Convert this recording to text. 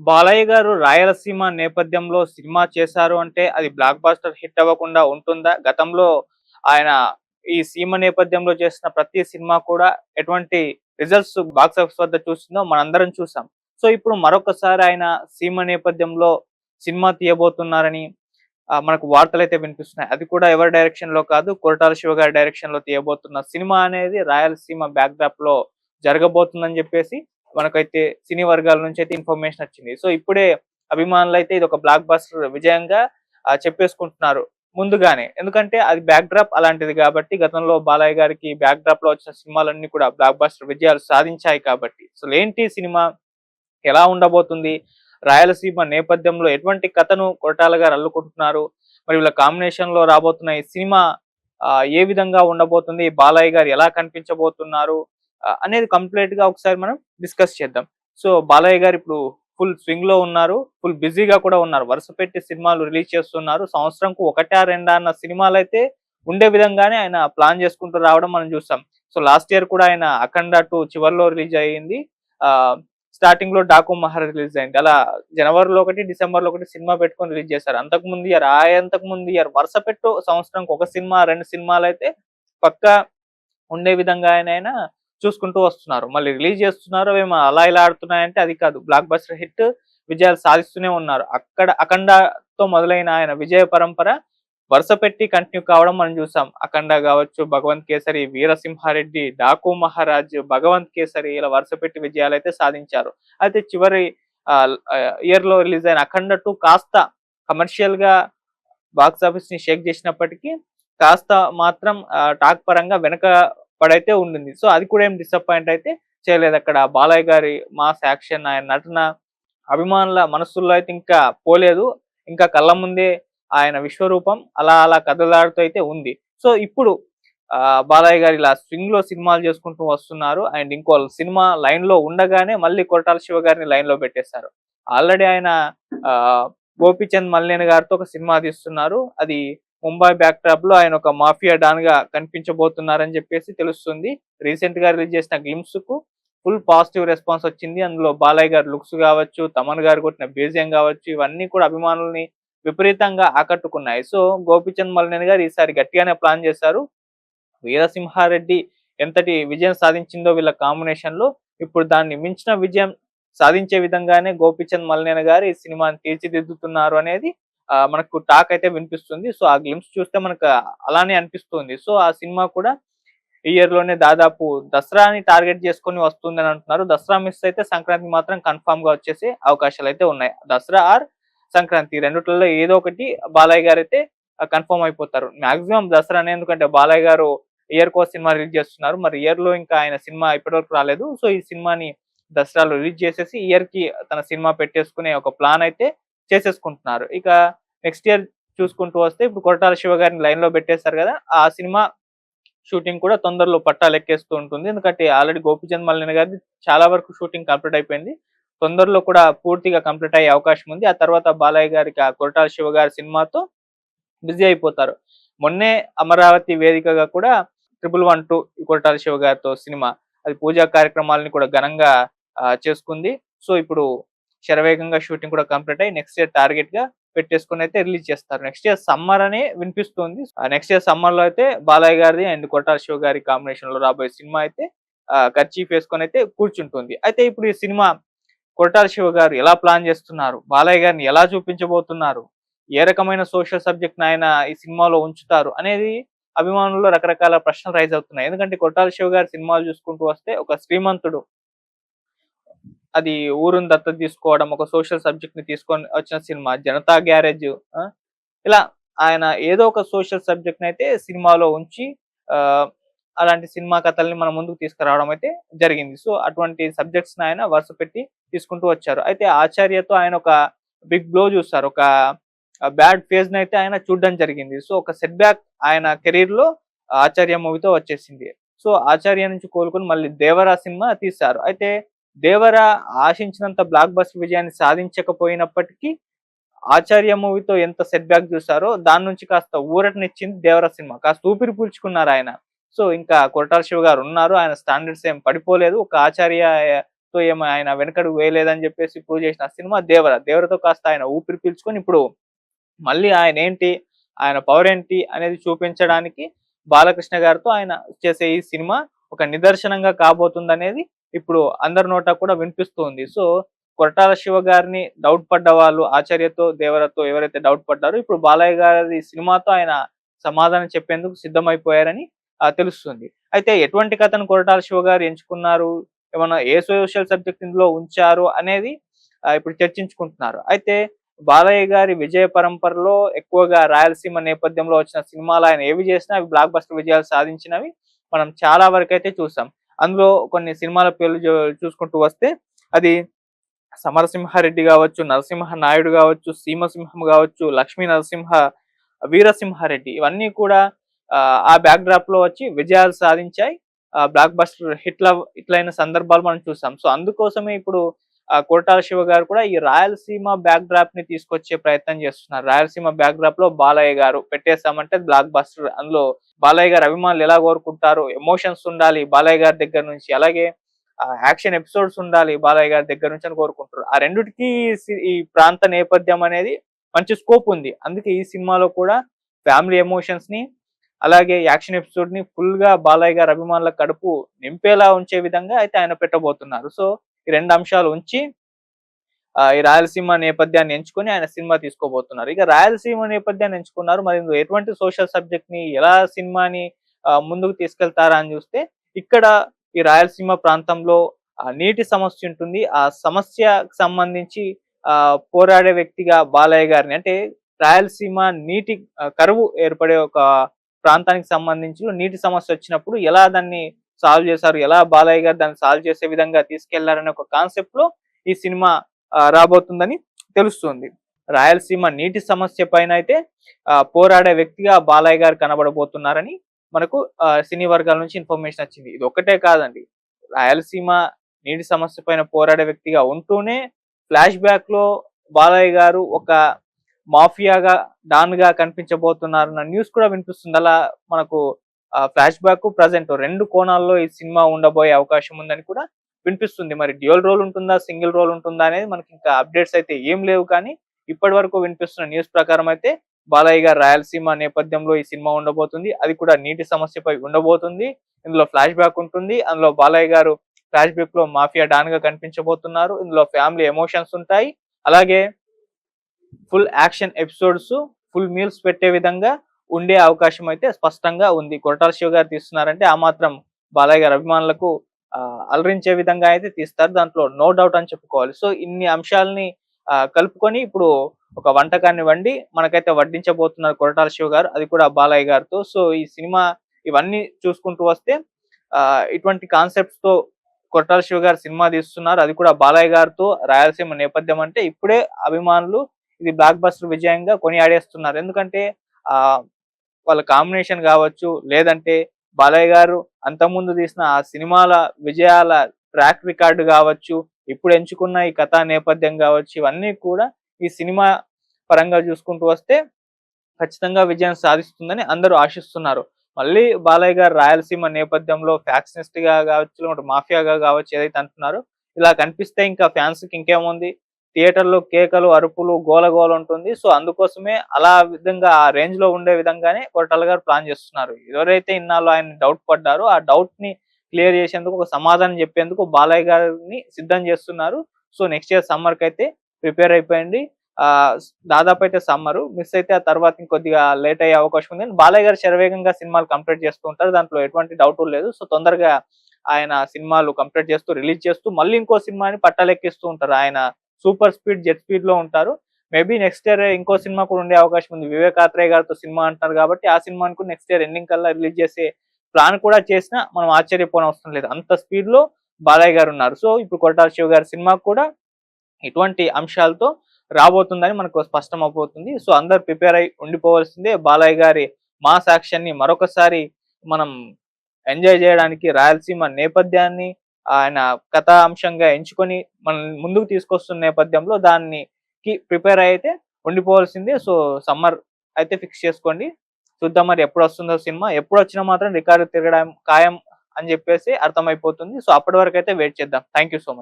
బాలయ్య గారు రాయలసీమ నేపథ్యంలో సినిమా చేశారు అంటే అది బ్లాక్ బస్టర్ హిట్ అవ్వకుండా ఉంటుందా? గతంలో ఆయన ఈ సీమ నేపథ్యంలో చేసిన ప్రతి సినిమా కూడా ఎటువంటి రిజల్ట్స్ బాక్స్ ఆఫీస్ వద్ద చూసిందో మనందరం చూసాం. సో, ఇప్పుడు మరొకసారి ఆయన సీమ నేపథ్యంలో సినిమా తీయబోతున్నారని మనకు వార్తలైతే వినిపిస్తున్నాయి. అది కూడా ఎవరి డైరెక్షన్‌లో కాదు, కొరటాల శివ గారి డైరెక్షన్‌లో తీయబోతున్న సినిమా అనేది రాయలసీమ బ్యాక్‌డ్రాప్‌లో జరగబోతుందని జెప్పేసి మనకైతే సినీ వర్గాల నుంచైతే ఇన్ఫర్మేషన్ వచ్చింది. సో, ఇప్పుడే అభిమానులైతే ఇదొక బ్లాక్ బస్టర్ విజయంగా చెప్పేసుకుంటున్నారు ముందుగానే. ఎందుకంటే అది బ్యాక్‌డ్రాప్ అలాంటిది గాబట్టి గతంలో బాలయ్య గారికి బ్యాక్‌డ్రాప్‌లో వచ్చిన సినిమాలన్నీ కూడా బ్లాక్ బస్టర్ విజయాలు సాధించాయి కాబట్టి. అసలేంటి సినిమా? ఎలా ఉండబోతుంది? రాయలసీమ నేపథ్యంలో ఎటువంటి కథను కొరటాల గారు అల్లుకుంటున్నారు? మరి వీళ్ళ కాంబినేషన్‌లో రాబోతున్న ఈ సినిమా ఏ విధంగా ఉండబోతుంది? బాలయ్య గారు ఎలా కనిపించబోతున్నారు? అనేది కంప్లీట్‌గా ఒకసారి మనం డిస్కస్ చేద్దాం. సో, బాలయ్య గారు ఇప్పుడు ఫుల్ స్వింగ్‌లో ఉన్నారు. ఫుల్ బిజీగా కూడా ఉన్నారు. వరుస పెట్టి సినిమాలు రిలీజ్ చేస్తున్నారు. సంవత్సరంకు ఒకటా, రెండా అన్న సినిమాలైతే ఉండే విధంగానే ఆయన ప్లాన్ చేసుకుంటూ రావడం మనం చూసాం. సో, లాస్ట్ ఇయర్ కూడా ఆయన 'అఖండ 2' చివర్లో రిలీజ్ అయింది. ఆహ్, స్టార్టింగ్‌లో 'డాకు మహా' రిలీజ్ అయింది. అలా జనవరిలో ఒకటి, డిసెంబర్‌లో ఒకటి సినిమా పెట్టుకొని రిలీజ్ చేశారు. అంతకుముందు ఇయర్ వరుస పెట్టు సంవత్సరానికి ఒక సినిమా, 2 సినిమాలైతే పక్కా ఉండే విధంగా ఆయన చూసుకుంటూ వస్తున్నారు. మళ్ళీ రిలీజ్ చేస్తున్నారు. అవేమో అలా ఇలా ఆడుతున్నాయంటే అది కాదు. బ్లాక్ బస్టర్ హిట్ విజయాలు సాధిస్తూనే ఉన్నారు. అక్కడ 'అఖండ'తో మొదలైన ఆయన విజయ పరంపర వరుస పెట్టి కంటిన్యూ కావడం మనం చూసాం. 'అఖండ' గావచ్చు, 'భగవంత్ కేసరి', 'వీరసింహారెడ్డి', 'డాకు మహారాజ్', 'భగవంత్ కేసరి' ఇలా వరుస పెట్టి విజయాలైతే సాధించారు. అయితే చివరి ఇయర్‌లో రిలీజ్ అయిన 'అఖండ 2' కాస్త కమర్షియల్‌గా బాక్స్ ఆఫీస్‌ని షేక్ చేసినప్పటికీ కాస్త మాత్రం టాక్ పరంగా వెనక పడైతే ఉండింది. సో, అది కూడా ఏం డిసప్పాయింట్ అయితే చేయలేదక్కడ. బాలయ్య గారి మాస్ యాక్షన్, ఆయన నటన అభిమానుల మనసుల్లో అయితే ఇంకా పోలేదు. ఇంకా కళ్ళ ముందే ఆయన విశ్వరూపం అలా అలా కదలాడుతూ అయితే ఉంది. సో, ఇప్పుడు బాలయ్య గారు ఇలా స్వింగ్‌లో సినిమాలు చేసుకుంటూ వస్తున్నారు. అండ్ ఇంకో సినిమా లైన్‌లో ఉండగానే మళ్ళీ కొరటాల శివ గారిని లైన్‌లో పెట్టేశారు. ఆల్రెడీ ఆయన ఆహ్, గోపీచంద్ మలినేని గారితో ఒక సినిమా తీస్తున్నారు. అది ముంబై బ్యాక్‌డ్రాప్‌లో ఆయన ఒక మాఫియా డాన్‌గా కనిపించబోతున్నారని చెప్పేసి తెలుస్తుంది. రీసెంట్‌గా రిలీజ్ చేసిన గ్లింప్స్‌కు ఫుల్ పాజిటివ్ రెస్పాన్స్ వచ్చింది. అందులో బాలయ్య గారి లుక్స్ గావచ్చు, తమన్ గారు కొట్టిన బీజీఎం గావచ్చు, ఇవన్నీ కూడా అభిమానుల్ని విపరీతంగా ఆకట్టుకున్నాయి. సో, గోపీచంద్ మలినేని గారు ఈసారి గట్టిగానే ప్లాన్ చేశారు. 'వీరసింహారెడ్డి' ఎంతటి విజయం సాధించిందో వీళ్ళ కాంబినేషన్‌లో, ఇప్పుడు దాన్ని మించిన విజయం సాధించే విధంగానే గోపీచంద్ మలినేని గారు ఈ సినిమాని తీర్చిదిద్దుతున్నారు అనేది మనకు టాక్ అయితే వినిపిస్తుంది. సో, ఆ గ్లింప్స్ చూస్తే మనకు అలానే అనిపిస్తుంది. సో, ఆ సినిమా కూడా ఈ ఇయర్‌లోనే దాదాపు దసరాని టార్గెట్ చేసుకొని వస్తుందని అంటున్నారు. దసరా మిస్ అయితే సంక్రాంతి మాత్రం కన్ఫర్మ్‌గా వచ్చేసే అవకాశాలైతే ఉన్నాయి. దసరా ఆర్ సంక్రాంతి రెండిట్లలో ఏదో ఒకటి బాలయ్య గారైతే కన్ఫర్మ్ అయిపోతారు. మాక్సిమం దసరానే, ఎందుకంటే బాలయ్య గారు ఇయర్‌కో సినిమా రిలీజ్ చేస్తున్నారు. మరి ఇయర్‌లో ఇంకా ఆయన సినిమా ఇప్పటివరకు రాలేదు. సో, ఈ సినిమాని దసరాలో రిలీజ్ చేసేసి ఇయర్‌కి తన సినిమా పెట్టేసుకునే ఒక ప్లాన్ అయితే చేసేసుకుంటున్నారు. ఇక నెక్స్ట్ ఇయర్ చూసుకుంటూ వస్తే ఇప్పుడు కొరటాల శివ గారిని లైన్‌లో పెట్టేసారు కదా! ఆ సినిమా షూటింగ్ కూడా తొందరలో పట్టాలెక్కేస్తూ ఉంటుంది. ఎందుకంటే ఆల్రెడీ గోపీచంద్ మలినేని గారిది చాలా వరకు షూటింగ్ కంప్లీట్ అయిపోయింది. తొందరలో కూడా పూర్తిగా కంప్లీట్ అయ్యే అవకాశం ఉంది. ఆ తర్వాత బాలయ్య గారికి ఆ కొరటాల శివ గారి సినిమాతో బిజీ అయిపోతారు. మొన్నే అమరావతి వేదికగా కూడా 'ట్రిపుల్ 1 2' కొరటాల శివ గారితో సినిమా అది పూజా కార్యక్రమాలని కూడా ఘనంగా చేసుకుంది. సో, ఇప్పుడు శరవేగంగా షూటింగ్ కూడా కంప్లీట్ అయ్యి నెక్స్ట్ ఇయర్ టార్గెట్‌గా పెట్టేసుకొనైతే రిలీజ్ చేస్తారు. నెక్స్ట్ ఇయర్ సమ్మర్ అనే వినిపిస్తుంది. నెక్స్ట్ ఇయర్ సమ్మర్‌లో అయితే బాలయ్య గారిది అండ్ కొరటాల శివ గారి కాంబినేషన్‌లో రాబోయే సినిమా అయితే కర్చీఫ్ ఏసుకొనైతే కూర్చుంటుంది. అయితే ఇప్పుడు ఈ సినిమా కొరటాల శివ గారు ఎలా ప్లాన్ చేస్తున్నారు? బాలయ్య గారిని ఎలా చూపించబోతున్నారు? ఏ రకమైన సోషల్ సబ్జెక్ట్‌ని ఆయన ఈ సినిమాలో ఉంచుతారు అనేది అభిమానుల్లో రకరకాల ప్రశ్నలు రైజ్ అవుతున్నాయి. ఎందుకంటే కొరటాల శివ గారి సినిమాలు చూసుకుంటూ వస్తే ఒక శ్రీమంతుడు అది ఊరుని దత్తత తీసుకోవడం, ఒక సోషల్ సబ్జెక్ట్‌ని తీసుకొని వచ్చిన సినిమా 'జనతా గ్యారేజ్' ఇలా ఆయన ఏదో ఒక సోషల్ సబ్జెక్ట్‌నైతే సినిమాలో ఉంచి ఆహ్, అలాంటి సినిమా కథల్ని మన ముందుకు తీసుకురావడం అయితే జరిగింది. సో, అటువంటి సబ్జెక్ట్స్‌ని ఆయన వరుస పెట్టి తీసుకుంటూ వచ్చారు. అయితే 'ఆచార్య'తో ఆయన ఒక బిగ్ బ్లో చూసారు. ఒక బ్యాడ్ ఫేజ్‌నైతే ఆయన చూడడం జరిగింది. సో, ఒక సెట్ బ్యాక్ ఆయన కెరియర్‌లో 'ఆచార్య' మూవీతో వచ్చేసింది. సో, 'ఆచార్య' నుంచి కోలుకొని మళ్ళీ 'దేవరా' సినిమా తీశారు. అయితే 'దేవర' ఆశించినంత బ్లాక్ బస్టర్ విజయాన్ని సాధించకపోయినప్పటికీ 'ఆచార్య' మూవీతో ఎంత సెట్ బ్యాక్ చూసారో దాని నుంచి కాస్త ఊరటనిచ్చింది 'దేవర' సినిమా. కాస్త ఊపిరి పీల్చుకున్నారాయన. సో, ఇంకా కొరటాల శివ గారు ఉన్నారు. ఆయన స్టాండర్డ్స్ ఏం పడిపోలేదు. ఒక 'ఆచార్య' కాన్సెప్ట్ తో ఏమో ఆయన వెనకడుగు వేయలేదని చెప్పేసి ప్రూవ్ చేసిన సినిమా దేవరతో కాస్త ఆయన ఊపిరి పీల్చుకొని ఇప్పుడు మళ్ళీ ఆయన ఏంటి, ఆయన పవర్ ఏంటి అనేది చూపించడానికి బాలకృష్ణ గారితో ఆయన చేసే ఈ సినిమా ఒక నిదర్శనంగా కాబోతుందనేది ఇప్పుడు అందరి నోట కూడా వినిపిస్తుంది. సో కొరటాల శివ గారిని డౌట్ పడ్డ వాళ్ళు ఆచార్యతో, దేవరతో ఎవరైతే డౌట్ పడ్డారో ఇప్పుడు బాలయ్య గారి సినిమాతో ఆయన సమాధానం చెప్పేందుకు సిద్ధమైపోయారని తెలుస్తుంది. అయితే ఎటువంటి కథను కొరటాల శివ గారు ఎంచుకున్నారు, ఏమన్నా ఏ సోషల్ సబ్జెక్ట్ ఇందులో ఉంచారు అనేది ఇప్పుడు చర్చించుకుంటున్నారు. అయితే బాలయ్య గారి విజయ పరంపరలో ఎక్కువగా రాయలసీమ నేపథ్యంలో వచ్చిన సినిమాలు ఆయన ఏవి చేసినా అవి బ్లాక్ బస్టర్ విజయాలు సాధించినవి మనం చాలా వరకు అయితే చూసాం. అందులో కొన్ని సినిమాల పేర్లు చూసుకుంటూ వస్తే అది సమరసింహారెడ్డి కావచ్చు, నరసింహ నాయుడు కావచ్చు, సీమసింహం కావచ్చు, లక్ష్మీ నరసింహ, వీరసింహారెడ్డి ఇవన్నీ కూడా ఆ బ్యాక్ డ్రాప్ లో వచ్చి విజయాలు సాధించాయి. బ్లాక్ బస్టర్ హిట్లైన సందర్భాలు మనం చూసాం. సో అందుకోసమే ఇప్పుడు కొరటాల శివ గారు కూడా ఈ రాయలసీమ బ్యాక్ డ్రాప్ ని తీసుకొచ్చే ప్రయత్నం చేస్తున్నారు. రాయలసీమ బ్యాక్ డ్రాప్ లో బాలయ్య గారు పెట్టేసామంటే బ్లాక్ బస్టర్. అందులో బాలయ్య గారు అభిమానులు ఎలా కోరుకుంటారు, ఎమోషన్స్ ఉండాలి బాలయ్య గారి దగ్గర నుంచి, అలాగే యాక్షన్ ఎపిసోడ్స్ ఉండాలి బాలయ్య గారి దగ్గర నుంచి అని కోరుకుంటారు. ఆ రెండిటికి ఈ ప్రాంత నేపథ్యం అనేది మంచి స్కోప్ ఉంది. అందుకే ఈ సినిమాలో కూడా ఫ్యామిలీ ఎమోషన్స్ ని అలాగే యాక్షన్ ఎపిసోడ్ ని ఫుల్ గా బాలయ్య గారి అభిమానుల కడుపు నింపేలా ఉంచే విధంగా అయితే ఆయన పెట్టబోతున్నారు. సో ఈ రెండు అంశాలు ఉంచి ఈ రాయలసీమ నేపథ్యాన్ని ఎంచుకొని ఆయన సినిమా తీసుకోబోతున్నారు. ఇక రాయలసీమ నేపథ్యాన్ని ఎంచుకున్నారు, మరి ఎటువంటి సోషల్ సబ్జెక్ట్ ని ఎలా సినిమాని ముందుకు తీసుకెళ్తారా అని చూస్తే ఇక్కడ ఈ రాయలసీమ ప్రాంతంలో నీటి సమస్య ఉంటుంది. ఆ సమస్యకు సంబంధించి పోరాడే వ్యక్తిగా బాలయ్య గారిని, అంటే రాయలసీమ నీటి కరువు ఏర్పడే ఒక ప్రాంతానికి సంబంధించి నీటి సమస్య వచ్చినప్పుడు ఎలా దాన్ని సాల్వ్ చేశారు, ఎలా బాలయ్య గారు దాన్ని సాల్వ్ చేసే విధంగా తీసుకెళ్లారనే ఒక కాన్సెప్ట్ లో ఈ సినిమా రాబోతుందని తెలుస్తుంది. రాయలసీమ నీటి సమస్య పైన అయితే పోరాడే వ్యక్తిగా బాలయ్య గారు కనబడబోతున్నారని మనకు సినీ వర్గాల నుంచి ఇన్ఫర్మేషన్ వచ్చింది. ఇది ఒక్కటే కాదండి, రాయలసీమ నీటి సమస్య పైన పోరాడే వ్యక్తిగా ఉంటూనే ఫ్లాష్ బ్యాక్ లో బాలయ్య గారు ఒక మాఫియాగా డాన్ గా కనిపించబోతున్నారన్న న్యూస్ కూడా వినిపిస్తుంది. అలా మనకు ఫ్లాష్ బ్యాక్ ప్రజెంట్ రెండు కోణాల్లో ఈ సినిమా ఉండబోయే అవకాశం ఉందని కూడా వినిపిస్తుంది. మరి డ్యూయల్ రోల్ ఉంటుందా, సింగిల్ రోల్ ఉంటుందా అనేది మనకి ఇంకా అప్డేట్స్ అయితే ఏం లేవు. కానీ ఇప్పటి వరకు వినిపిస్తున్న న్యూస్ ప్రకారం అయితే బాలయ్య గారు రాయలసీమ నేపథ్యంలో ఈ సినిమా ఉండబోతుంది. అది కూడా నీటి సమస్యపై ఉండబోతుంది. ఇందులో ఫ్లాష్ బ్యాక్ ఉంటుంది. అందులో బాలయ్య గారు ఫ్లాష్ బ్యాక్ లో మాఫియా డాన్ గా కనిపించబోతున్నారు. ఇందులో ఫ్యామిలీ ఎమోషన్స్ ఉంటాయి. అలాగే full action episodes, full meals పెట్టే విధంగా ఉండే అవకాశం అయితే స్పష్టంగా ఉంది. కొరటాల శివ గారు తీస్తున్నారంటే ఆ మాత్రం బాలయ్య గారి అభిమానులకు అలరించే విధంగా అయితే తీస్తారు, దాంట్లో నో డౌట్ అని చెప్పుకోవాలి. సో ఇన్ని అంశాలని కలుపుకొని ఇప్పుడు ఒక వంటకాన్ని వండి మనకైతే వడ్డించబోతున్నారు కొరటాల శివ గారు, అది కూడా బాలయ్య గారితో. సో ఈ సినిమా ఇవన్నీ చూసుకుంటూ వస్తే ఇటువంటి కాన్సెప్ట్స్ తో కొరటాల శివ గారు సినిమా తీస్తున్నారు, అది కూడా బాలయ్య గారితో. రాయలసీమ నేపథ్యం అంటే ఇప్పుడే అభిమానులు ఇది బ్లాక్ బస్టర్ విజయంగా కొనియాడేస్తున్నారు. ఎందుకంటే వాళ్ళ కాంబినేషన్ కావచ్చు, లేదంటే బాలయ్య గారు అంతకుముందు తీసిన ఆ సినిమాల విజయాల ట్రాక్ రికార్డు కావచ్చు, ఇప్పుడు ఎంచుకున్న ఈ కథా నేపథ్యం కావచ్చు, ఇవన్నీ కూడా ఈ సినిమా పరంగా చూసుకుంటూ వస్తే ఖచ్చితంగా విజయం సాధిస్తుందని అందరూ ఆశిస్తున్నారు. మళ్ళీ బాలయ్య గారు రాయలసీమ నేపథ్యంలో ఫ్యాక్షనిస్ట్ గా కావచ్చు, మాఫియాగా కావచ్చు ఏదైతే అంటున్నారో, ఇలా కనిపిస్తే ఇంకా ఫ్యాన్స్ కి ఇంకేముంది, థియేటర్లో కేకలు, అరుపులు, గోల ఉంటుంది. సో అందుకోసమే అలా విధంగా ఆ రేంజ్ లో ఉండే విధంగానే కొరటాల గారు ప్లాన్ చేస్తున్నారు. ఎవరైతే ఇన్నాళ్ళు ఆయన డౌట్ పడ్డారో ఆ డౌట్ ని క్లియర్ చేసేందుకు, ఒక సమాధానం చెప్పేందుకు బాలయ్య గారిని సిద్ధం చేస్తున్నారు. సో నెక్స్ట్ ఇయర్ సమ్మర్ కి అయితే ప్రిపేర్ అయిపోయింది. దాదాపు అయితే సమ్మర్ మిస్ అయితే ఆ తర్వాత ఇంకొద్దిగా లేట్ అయ్యే అవకాశం ఉంది. బాలయ్య గారు శరవేగంగా సినిమాలు కంప్లీట్ చేస్తూ ఉంటారు, దాంట్లో ఎటువంటి డౌట్ లేదు. సో తొందరగా ఆయన సినిమాలు కంప్లీట్ చేస్తూ రిలీజ్ చేస్తూ మళ్ళీ ఇంకో సినిమాని పట్టాలెక్కిస్తూ ఉంటారు. ఆయన సూపర్ స్పీడ్ జెట్ స్పీడ్ లో ఉంటారు. మేబీ నెక్స్ట్ ఇయర్ ఇంకో సినిమా కూడా ఉండే అవకాశం ఉంది. వివేకాత్రేయ గారితో సినిమా అంటున్నారు కాబట్టి ఆ సినిమాని కూడా నెక్స్ట్ ఇయర్ ఎండింగ్ కల్లా రిలీజ్ చేసే ప్లాన్ కూడా చేసినా మనం ఆశ్చర్యపోనవసరం లేదు, అంత స్పీడ్ లో బాలయ్య గారు ఉన్నారు. సో ఇప్పుడు కొరటాల శివ గారి సినిమా కూడా ఇటువంటి అంశాలతో రాబోతుందని మనకు స్పష్టం అయిపోతుంది. సో అందరు ప్రిపేర్ అయి ఉండిపోవాల్సిందే. బాలయ్య గారి మాస్ యాక్షన్ ని మరొకసారి మనం ఎంజాయ్ చేయడానికి రాయలసీమ నేపథ్యాన్ని ఆయన కథా అంశంగా ఎంచుకొని మనం ముందుకు తీసుకొస్తున్న నేపథ్యంలో దానికి ప్రిపేర్ అయితే ఉండిపోవాల్సిందే. సో సమ్మర్ అయితే ఫిక్స్ చేసుకోండి, చూద్దాం మరి ఎప్పుడు వస్తుందో సినిమా. ఎప్పుడు వచ్చినా మాత్రం రికార్డు తిరగడం ఖాయం అని చెప్పేసి అర్థమైపోతుంది. సో అప్పటి వరకు అయితే వెయిట్ చేద్దాం. Thank you so much.